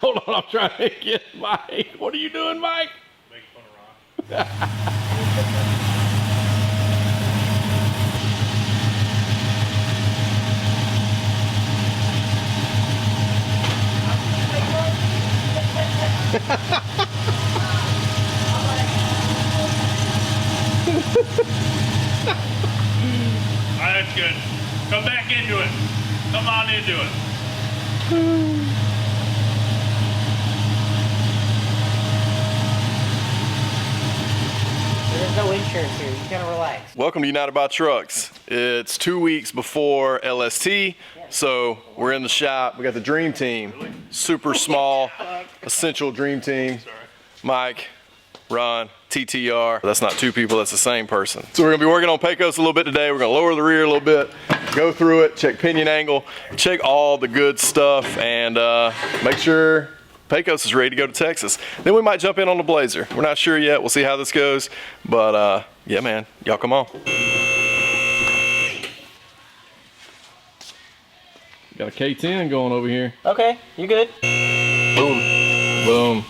Hold on, I'm trying to get Mike. What are you doing, Mike? Making fun of Ron. Alright, that's good. Come back into it. Come on into it. There's no insurance here. You gotta relax. Welcome to United by Trucks. It's 2 weeks before LST, so we're in the shop. We got the dream team, super small, essential dream team. Mike, Ron, TTR. That's not two people, that's the same person. So we're gonna be working on Pecos a little bit today. We're gonna lower the rear a little bit, go through it, check pinion angle, check all the good stuff, and make sure Pecos is ready to go to Texas. Then we might jump in on the Blazer. We're not sure yet, we'll see how this goes, but yeah man, y'all come on. Got a K10 going over here. Okay, you good? Boom. Boom.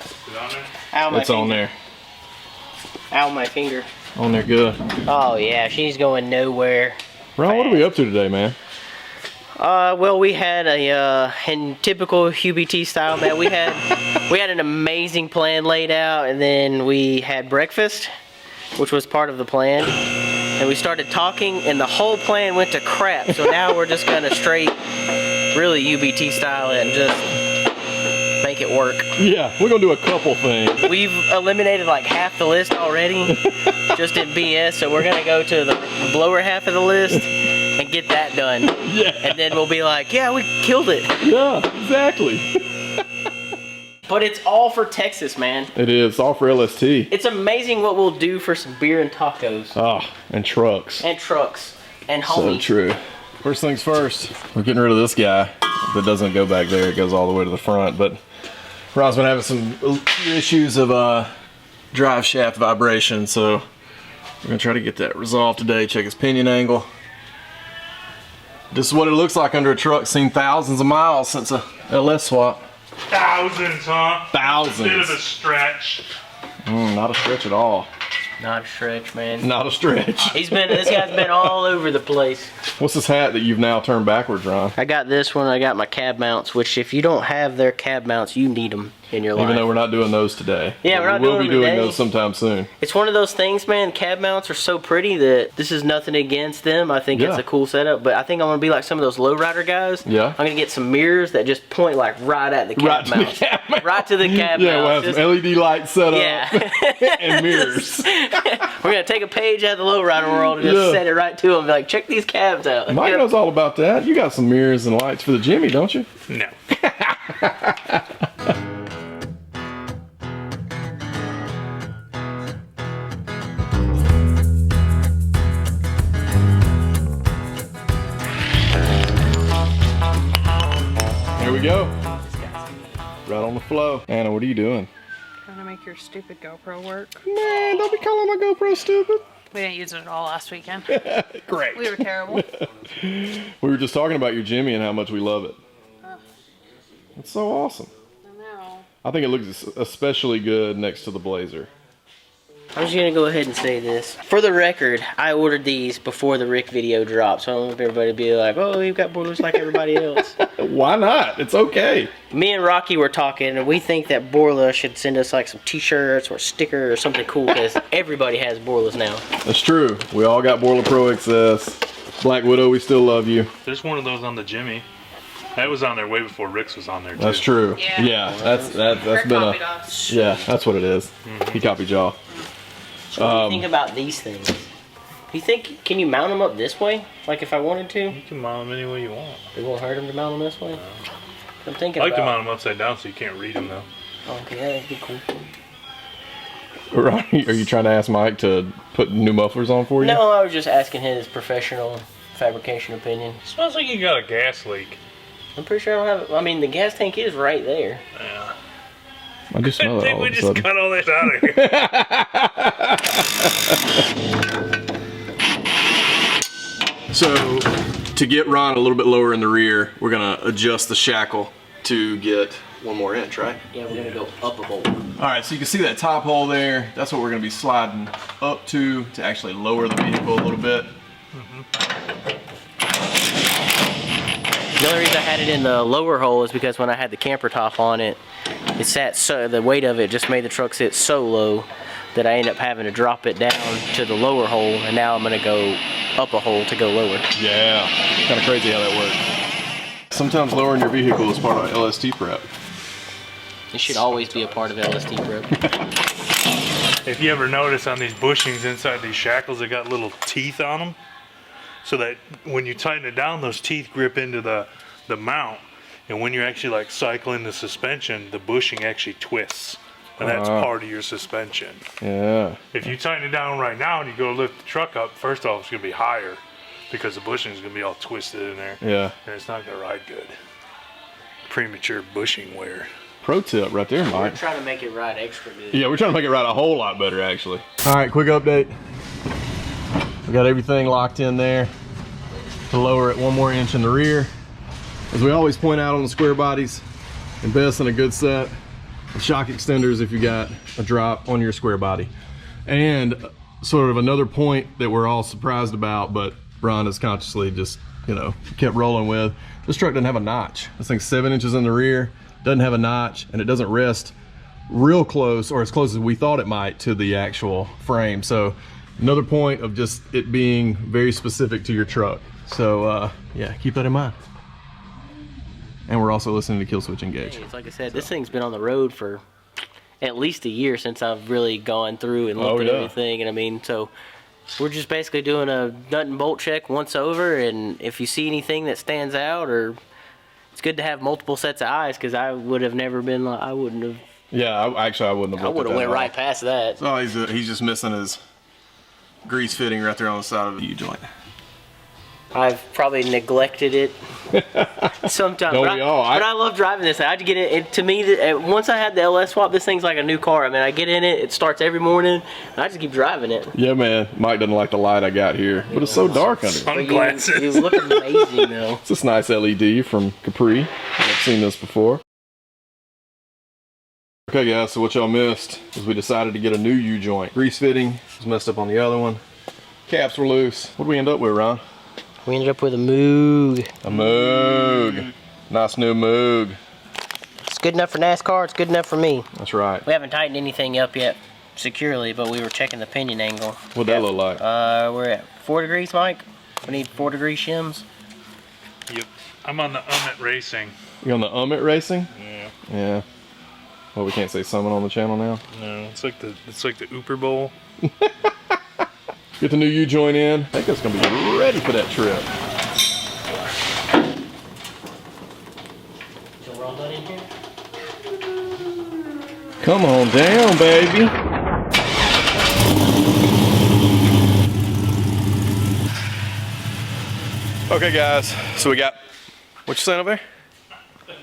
Is it on there? Ow, my It's finger. on there. Ow, my finger. On there good. Oh yeah, she's going nowhere. Ron, what are we up to today, man? Well, we had a in typical UBT style, man. We had an amazing plan laid out, and then we had breakfast, which was part of the plan. And we started talking, and the whole plan went to crap. So now we're just gonna straight, really UBT style it and just make it work. Yeah, we're gonna do a couple things. We've eliminated like half the list already, just in BS. So we're gonna go to the lower half of the list and get that done. Yeah. And then we'll be like, yeah, we killed it. Yeah, exactly. But it's all for Texas, man. It is, all for LST. It's amazing what we'll do for some beer and tacos. Ah, and trucks. And trucks. And So homies. true. First things first, we're getting rid of this guy. That doesn't go back there, it goes all the way to the front. But Ron's been having some issues of drive shaft vibration, so we're gonna try to get that resolved today. Check his pinion angle. This is what it looks like under a truck. Seen thousands of miles since a LS swap. Thousands, huh? Thousands. Bit of a stretch. Not a stretch at all. Not a stretch, man. Not a stretch. This guy's been all over the place. What's this hat that you've now turned backwards, Ron? I got this one, I got my cab mounts, which if you don't have their cab mounts, you need them in your life. Even though we're not doing those today. Yeah, But we're not we will doing be them doing today. those sometime soon. It's one of those things, man, cab mounts are so pretty that this is nothing against them. I think it's Yeah. a cool setup, but I think I'm gonna be like some of those lowrider guys. Yeah. I'm gonna get some mirrors that just point like right at the cab mounts. Right to the cab Yeah, we'll have mounts. some LED lights set up Yeah. and mirrors. We're gonna take a page out of the lowrider world and just Yeah. set it right to them. Be like, check these cabs out. Mike You know? knows all about that. You got some mirrors and lights for the Jimmy, don't you? No. Here we go. Right on the flow. Anna, what are you doing? Trying to make your stupid GoPro work. Man, don't be calling my GoPro stupid. We didn't use it at all last weekend. Great. We were terrible. We were just talking about your Jimmy and how much we love it. It's so awesome. I know. I think it looks especially good next to the Blazer. I'm just gonna go ahead and say this. For the record, I ordered these before the Rick video dropped, so I don't want everybody to be like, oh, you've got boilers like everybody else. Why not? It's okay. Me and Rocky were talking, and we think that Borla should send us like some t-shirts or a sticker or something cool, because everybody has Borlas now. That's true. We all got Borla Pro XS. Black Widow, we still love you. There's one of those on the Jimmy. That was on there way before Rick's was on there too. That's true. Yeah. That's Rick been copied a us. yeah. That's what it is. He copied y'all. What do you think about these things? Do you think, can you mount them up this way? Like if I wanted to? You can mount them any way you want. It won't hurt them to mount them this way? I'm thinking I like to about... mount them upside down so you can't read them though. Okay, that'd be cool. Ronnie, are you trying to ask Mike to put new mufflers on for you? No, I was just asking his professional fabrication opinion. Smells like you got a gas leak. I'm pretty sure I don't have it. I mean, the gas tank is right there. Yeah. I just I smell it think all we of a just sudden. cut all this out of here. So, to get Ron a little bit lower in the rear, we're gonna adjust the shackle to get 1 more inch, right? Yeah, we're gonna go up a bolt. All right, so you can see that top hole there. That's what we're gonna be sliding up to actually lower the vehicle a little bit. The only reason I had it in the lower hole is because when I had the camper top on it, it sat so, the weight of it just made the truck sit so low that I ended up having to drop it down to the lower hole, and now I'm gonna go up a hole to go lower. Yeah, kind of crazy how that works. Sometimes lowering your vehicle is part of LST prep. It should always be a part of LST prep. If you ever notice on these bushings inside these shackles, they got little teeth on them. So that when you tighten it down, those teeth grip into the mount. And when you're actually like cycling the suspension, the bushing actually twists. And that's part of your suspension. Yeah. If you tighten it down right now and you go lift the truck up, first off, it's going to be higher because the bushing is going to be all twisted in there. Yeah. And it's not going to ride good. Premature bushing wear. Pro tip right there, Mike. We're trying to make it ride extra good. Yeah, we're trying to make it ride a whole lot better, actually. All right, quick update. We got everything locked in there to lower it 1 more inch in the rear. As we always point out on the square bodies, invest in a good set of shock extenders if you got a drop on your square body. And sort of another point that we're all surprised about, but Ron has consciously just, you know, kept rolling with. This truck doesn't have a notch. This thing's 7 inches in the rear, doesn't have a notch, and it doesn't rest real close, or as close as we thought it might, to the actual frame. So another point of just it being very specific to your truck. So yeah, keep that in mind. And we're also listening to Kill Switch Engage. It's like I said, this thing's been on the road for at least a year since I've really gone through and looked at everything. And I mean, so we're just basically doing a nut and bolt check once over, and if you see anything that stands out, or it's good to have multiple sets of eyes, because I would have never been like, I wouldn't have. Yeah, I wouldn't have. I would have went right past that. So he's just missing his grease fitting right there on the side of the U-joint. I've probably neglected it sometimes. Don't but we all? But I love driving this. I had to get it. To me, once I had the LS swap, this thing's like a new car. I mean, I get in it, it starts every morning, and I just keep driving it. Yeah, man. Mike doesn't like the light I got here, but it's so dark under it. Sunglasses. You look amazing, though. It's this nice LED from Capri. I've seen this before. Okay, guys, so what y'all missed is we decided to get a new U-joint. Grease fitting was messed up on the other one. Caps were loose. What did we end up with, Ron? We ended up with a Moog. A Moog. Nice new Moog. It's good enough for NASCAR, it's good enough for me. That's right. We haven't tightened anything up yet securely, but we were checking the pinion angle. What'd that look like? We're at 4 degrees, Mike. We need 4 degree shims. Yep. I'm on the Ummit Racing. You on the Ummit Racing? Yeah. Yeah. Well, we can't say Summit on the channel now. No, it's like the Uber Bowl. Get the new U-joint in. I think that's gonna be ready for that trip. So we're all done in here? Come on down, baby. Okay, guys, so we got, what you saying over there?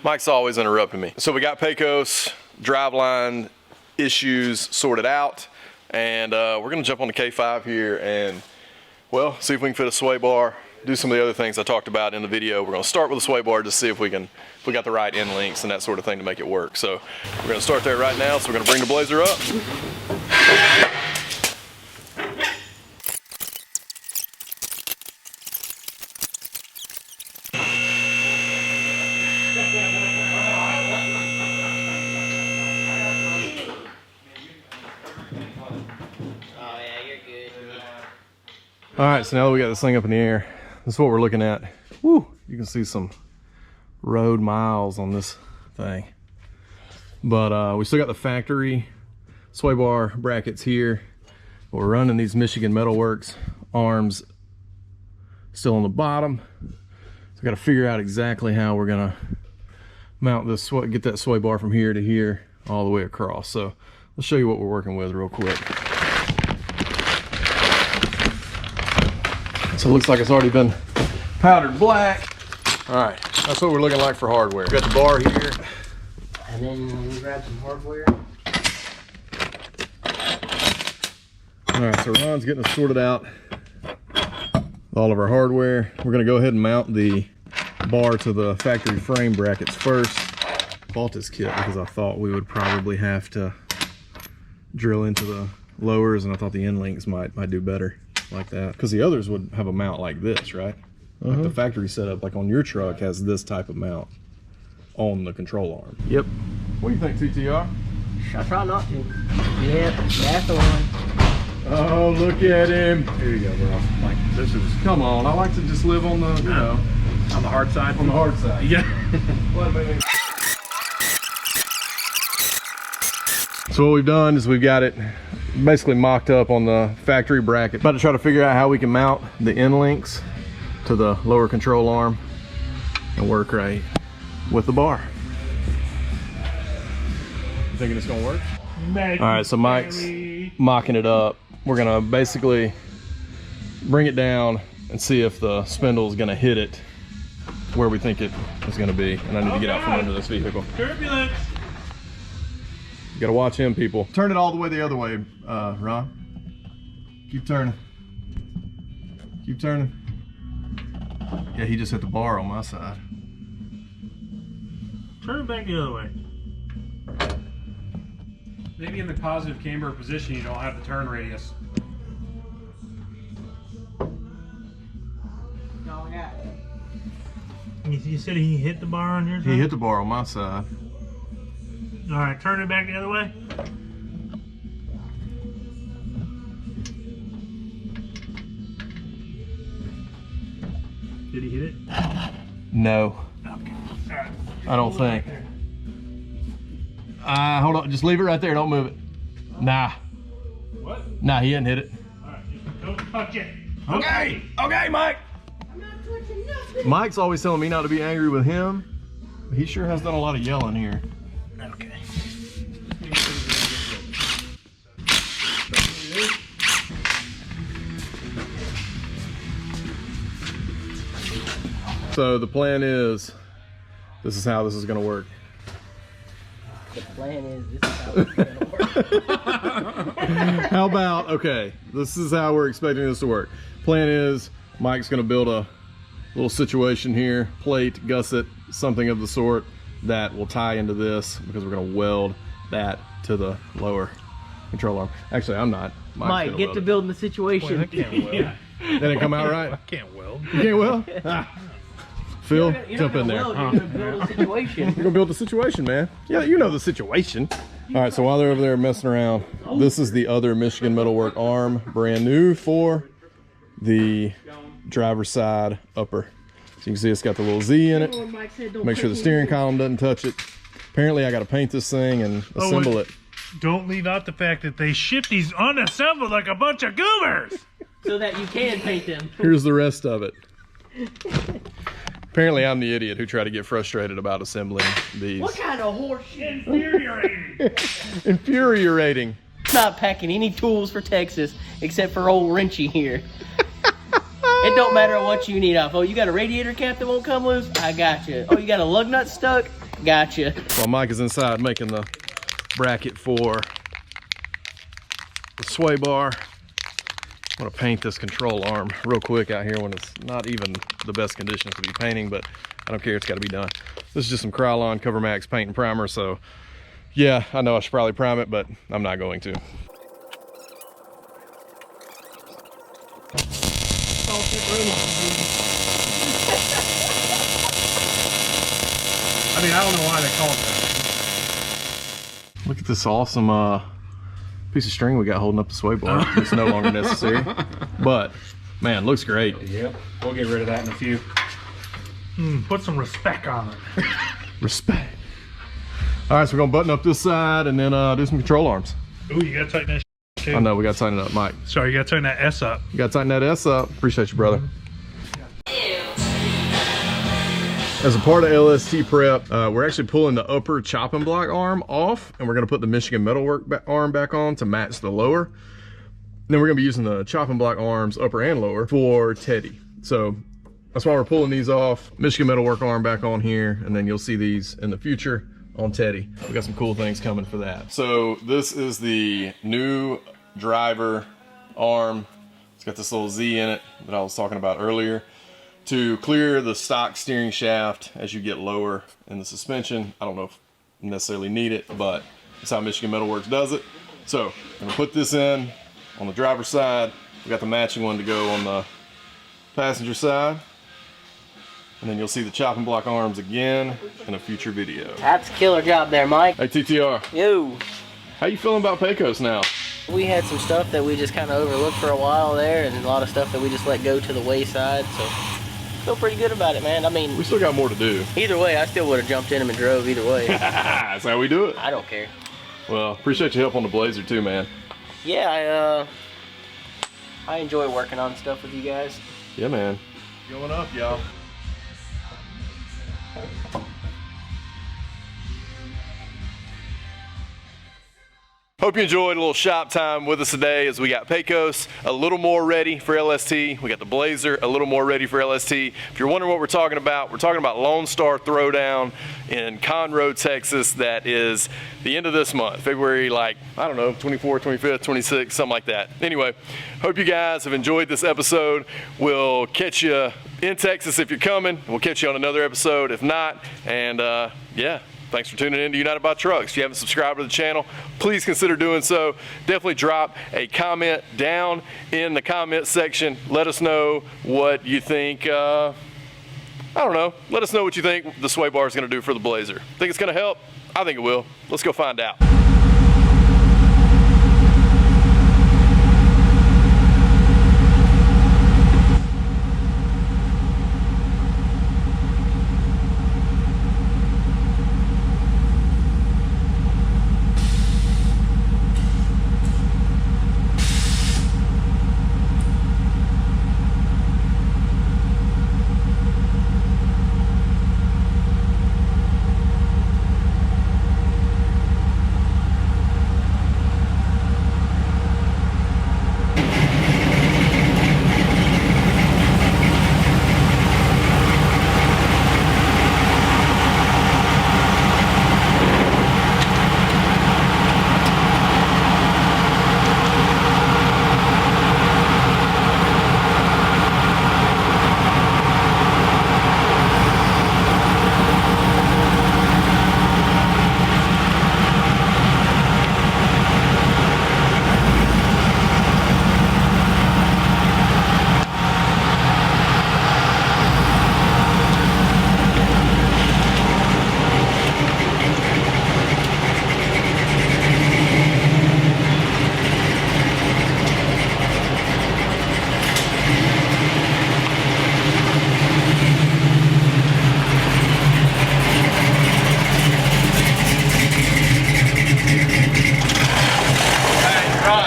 Mike's always interrupting me. So we got Pecos driveline issues sorted out, and we're gonna jump on the K5 here and, well, see if we can fit a sway bar, do some of the other things I talked about in the video. We're gonna start with a sway bar to see if we got the right end links and that sort of thing to make it work. So we're gonna start there right now. So we're gonna bring the Blazer up. All right, so now that we got this thing up in the air, this is what we're looking at. Woo, you can see some road miles on this thing. But we still got the factory sway bar brackets here. But we're running these Michigan Metalworks arms still on the bottom. So I gotta figure out exactly how we're gonna mount this, get that sway bar from here to here, all the way across. So let's show you what we're working with real quick. So it looks like it's already been powdered black. All right, that's what we're looking like for hardware. We got the bar here. And then we grab some hardware. All right, so Ron's getting us sorted out with all of our hardware. We're gonna go ahead and mount the bar to the factory frame brackets first. bought this kit because I thought we would probably have to drill into the lowers, and I thought the end links might do better like that. Because the others would have a mount like this, right? Like the factory setup, like on your truck, has this type of mount on the control arm. Yep. What do you think, TTR? I try not to. Yep, that's the one. Oh, look at him. Here you go, bro. Like, this is Come on, I like to just live on the, you know, on the hard side. on the hard side. Yeah. So what we've done is we've got it basically mocked up on the factory bracket. About to try to figure out how we can mount the end links to the lower control arm and work right with the bar. You thinking it's gonna work? All right, so Mike's mocking it up. We're gonna basically bring it down and see if the spindle is gonna hit it where we think it is gonna be. And I need to get out from under this vehicle. Turbulence. You gotta watch him, people. Turn it all the way the other way, Ron. Keep turning. Keep turning. Yeah, he just hit the bar on my side. Turn it back the other way. Maybe in the positive camber position, you don't have the turn radius. You said he hit the bar on your side? He hit the bar on my side. All right, turn it back the other way. Did he hit it? No, Okay. All right. I don't think. Hold on, just leave it right there, don't move it. Nah, What? nah, he didn't hit it. All right, don't touch it. Okay, okay, Mike. Mike's always telling me not to be angry with him. But he sure has done a lot of yelling here. Okay. So the plan is, this is how this is gonna work. The plan is this is how it's gonna work. How about, okay, this is how we're expecting this to work. Plan is, Mike's gonna build a little situation here, plate, gusset, something of the sort that will tie into this, because we're gonna weld that to the lower control arm. Actually, I'm not. Mike's Mike, gonna get weld to it. building the situation. I can't weld. That didn't come out right? I can't weld. You can't weld? Ah. Phil, You're jump not in there. gonna weld, you're gonna build a situation. We're gonna build the situation, man. Yeah, you know the situation. All right, so while they're over there messing around, this is the other Michigan Metalwork arm, brand new for the driver's side upper. So you can see it's got the little Z in it. Make sure the steering column doesn't touch it. Apparently I gotta paint this thing and assemble it. Don't leave out the fact that they ship these unassembled like a bunch of goobers. So that you can paint them. Here's the rest of it. Apparently I'm the idiot who tried to get frustrated about assembling these. What kind of horse shit? Infuriating. Infuriating. Not packing any tools for Texas except for old Wrenchy here. It don't matter what you need off. Oh, you got a radiator cap that won't come loose? I got you. Oh, you got a lug nut stuck? Gotcha. While Mike is inside making the bracket for the sway bar, I'm gonna paint this control arm real quick out here when it's not even the best conditions to be painting, but I don't care, it's gotta be done. This is just some Krylon Cover Max paint and primer, so yeah, I know I should probably prime it, but I'm not going to. I mean, I don't know why they call it that. Look at this awesome piece of string we got holding up the sway bar. It's no longer necessary, but man, looks great. Yep. We'll get rid of that in a few. Put some respect on it. Respect. All right, so we're gonna button up this side and then do some control arms. Ooh, you gotta tighten that too. I know, we gotta tighten it up, Mike. Sorry, you gotta tighten that S up. You gotta tighten that S up. Appreciate you, brother. As a part of LST prep, we're actually pulling the upper chopping block arm off, and we're gonna put the Michigan Metalwork arm back on to match the lower. Then we're gonna be using the chopping block arms, upper and lower, for Teddy. So that's why we're pulling these off. Michigan Metalwork arm back on here, and then you'll see these in the future on Teddy. We got some cool things coming for that. So this is the new driver arm. It's got this little Z in it that I was talking about earlier to clear the stock steering shaft as you get lower in the suspension. I don't know if necessarily need it, but that's how Michigan Metalworks does it. So I'm gonna put this in on the driver's side. We got the matching one to go on the passenger side. And then you'll see the chopping block arms again in a future video. That's a killer job there, Mike. Hey TTR, Yo. how you feeling about Pecos now? We had some stuff that we just kind of overlooked for a while there, and a lot of stuff that we just let go to the wayside, so feel pretty good about it, man. I mean, We still got more to do. either way, I still would have jumped in them and drove either way. That's how we do it. I don't care. Well, appreciate your help on the Blazer too, man. Yeah, I enjoy working on stuff with you guys. Yeah, man. Going up, y'all. Hope you enjoyed a little shop time with us today as we got Pecos a little more ready for LST. We got the Blazer a little more ready for LST. If you're wondering what we're talking about Lone Star Throwdown in Conroe, Texas. That is the end of this month, February, like, I don't know, 24th, 25th, 26th, something like that. Anyway, hope you guys have enjoyed this episode. We'll catch you in Texas if you're coming. We'll catch you on another episode if not. And yeah. Thanks for tuning in to United by Trucks. If you haven't subscribed to the channel, please consider doing so. Definitely drop a comment down in the comment section. Let us know what you think. I don't know. Let us know what you think the sway bar is going to do for the Blazer. Think it's going to help? I think it will. Let's go find out.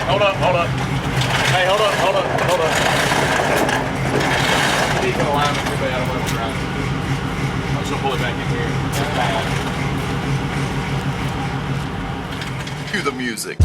Hold up. Hey, hold up. You need to align with everybody. I don't want to drive. I'm just gonna pull it back in here. That's bad. Cue the music.